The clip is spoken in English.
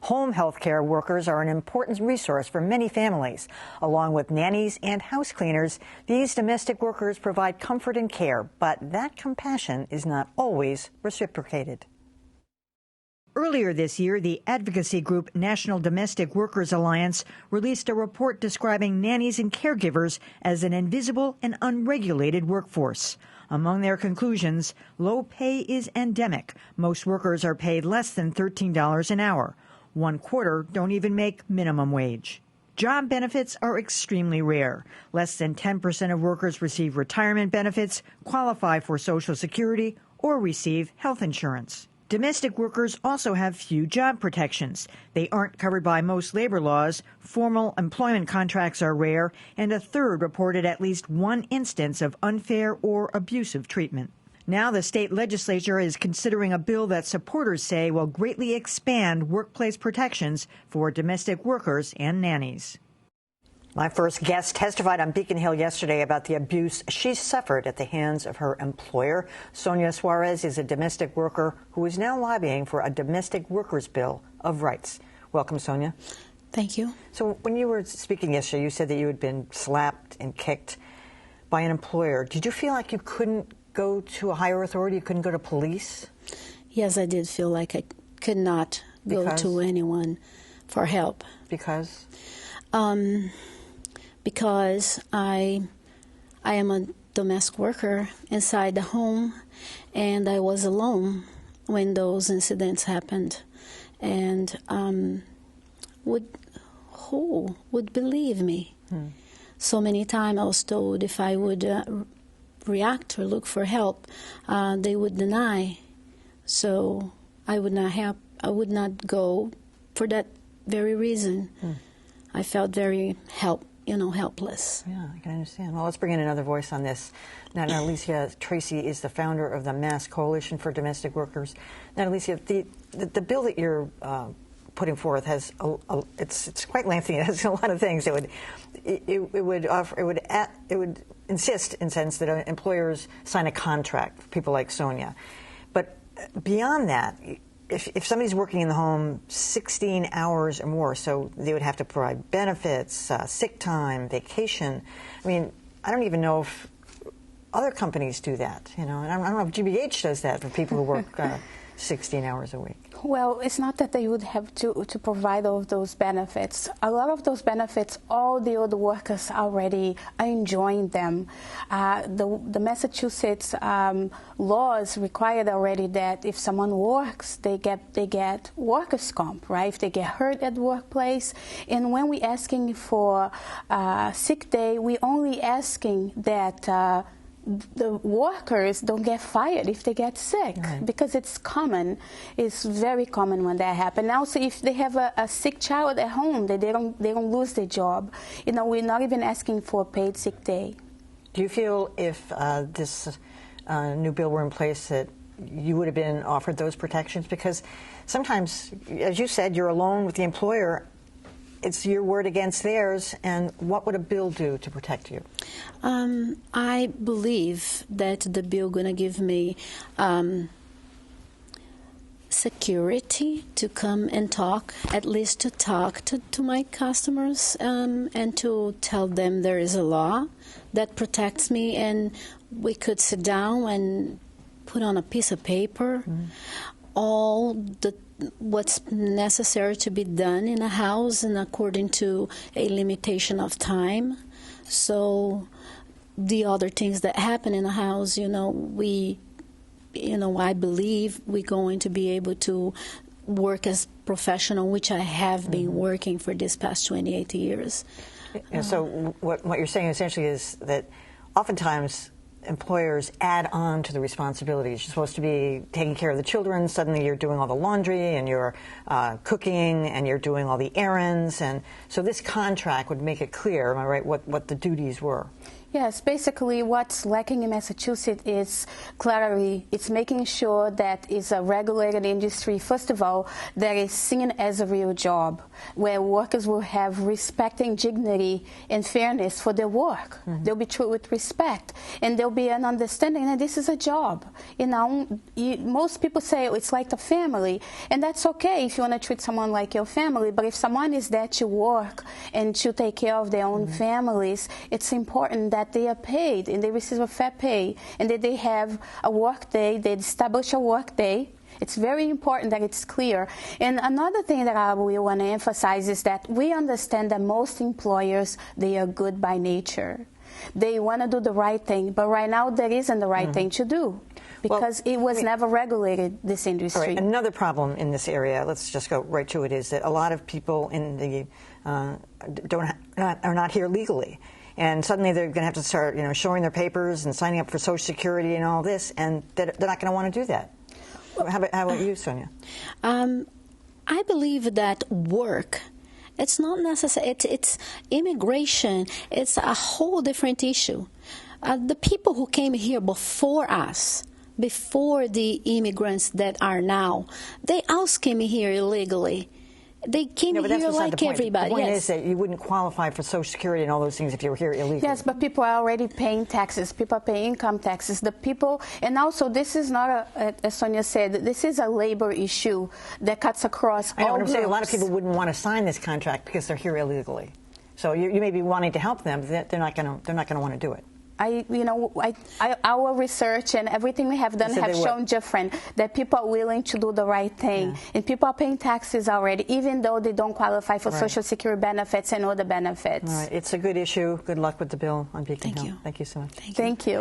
Home health care workers are an important resource for many families. Along with nannies and house cleaners, these domestic workers provide comfort and care, but that compassion is not always reciprocated. Earlier this year, the advocacy group National Domestic Workers Alliance released a report describing nannies and caregivers as an invisible and unregulated workforce. Among their conclusions, low pay is endemic. Most workers are paid less than $13 an hour. 1/4 don't even make minimum wage. Job benefits are extremely rare. Less than 10% of workers receive retirement benefits, qualify for Social Security, or receive health insurance. Domestic workers also have few job protections. They aren't covered by most labor laws, formal employment contracts are rare, and a third reported at least one instance of unfair or abusive treatment. Now the state legislature is considering a bill that supporters say will greatly expand workplace protections for domestic workers and nannies. My first guest testified on Beacon Hill yesterday about the abuse she suffered at the hands of her employer. Sonia Suarez is a domestic worker who is now lobbying for a domestic workers bill of rights. Welcome, Sonia. Thank you. So when you were speaking yesterday, you said that you had been slapped and kicked by an employer. Did you feel like you couldn't go to a higher authority? You couldn't go to police? Yes, I did feel like I could not go to anyone for help. Because? Because I am a domestic worker inside the home, and I was alone when those incidents happened. And who would believe me? So many times I was told if I would react or look for help, they would deny. So I would not help. I would not go for that very reason. I felt very helpless. Yeah, I can understand. Well, let's bring in another voice on this. Now, Alicia Tracy is the founder of the Mass Coalition for Domestic Workers. Now, Alicia, the bill that you're putting forth has it's quite lengthy. It has a lot of things. It would insist, in a sense, that employers sign a contract for people like Sonia. But beyond that, if somebody's working in the home 16 hours or more, so they would have to provide benefits, sick time, vacation. I mean, I don't even know if other companies do that, and I don't know if GBH does that for people who work 16 hours a week. Well, it's not that they would have to provide all of those benefits. A lot of those benefits, all the other workers already are enjoying them. The Massachusetts laws required already that if someone works, they get workers' comp, right? If they get hurt at the workplace. And when we're asking for sick day, we're only asking that the workers don't get fired if they get sick, because it's common. It's very common when that happens. Also, if they have a sick child at home, they don't lose their job. We're not even asking for a paid sick day. Do you feel if this new bill were in place that you would have been offered those protections? Because sometimes, as you said, you're alone with the employer. It's your word against theirs, and what would a bill do to protect you? I believe that the bill going to give me security to come and talk, at least to talk to my customers, and to tell them there is a law that protects me, and we could sit down and put on a piece of paper all what's necessary to be done in a house and according to a limitation of time. So the other things that happen in a house, I believe we're going to be able to work as professional, which I have been working for this past 28 years. So what you're saying essentially is that oftentimes employers add on to the responsibilities. You're supposed to be taking care of the children. Suddenly you're doing all the laundry, and you're cooking, and you're doing all the errands. And so this contract would make it clear, am I right, what the duties were? Yes, basically what's lacking in Massachusetts is clarity. It's making sure that it's a regulated industry, first of all, that is seen as a real job, where workers will have respect and dignity and fairness for their work. They'll be treated with respect, and there'll be an understanding that this is a job. You know, most people say it's like a family, and that's okay if you want to treat someone like your family, but if someone is there to work and to take care of their own families, it's important that they are paid and they receive a fair pay, and that they have a work day, they establish a work day. It's very important that it's clear. And another thing that I will want to emphasize is that we understand that most employers, they are good by nature. They want to do the right thing, but right now there isn't the right thing to do, because it was never regulated, this industry. All right, another problem in this area, let's just go right to it, is that a lot of people in the are not here legally. And suddenly they're going to have to start, showing their papers and signing up for Social Security and all this, and they're not going to want to do that. How about you, Sonia? I believe that work, it's not necessary. It's immigration. It's a whole different issue. The people who came here before us, before the immigrants that are now, they also came here illegally. They came here like everybody. The point is that you wouldn't qualify for Social Security and all those things if you were here illegally. Yes, but people are already paying taxes. People are paying income taxes. The people, and also this is not as Sonia said, this is a labor issue that cuts across all groups. I know what I'm saying. A lot of people wouldn't want to sign this contract because they're here illegally. So you may be wanting to help them, but they're not going to want to do it. Our research and everything we have done have shown different, that people are willing to do the right thing. And people are paying taxes already, even though they don't qualify for Social Security benefits and other benefits. All right. It's a good issue. Good luck with the bill on Beacon Hill. Thank you. Thank you so much. Thank you.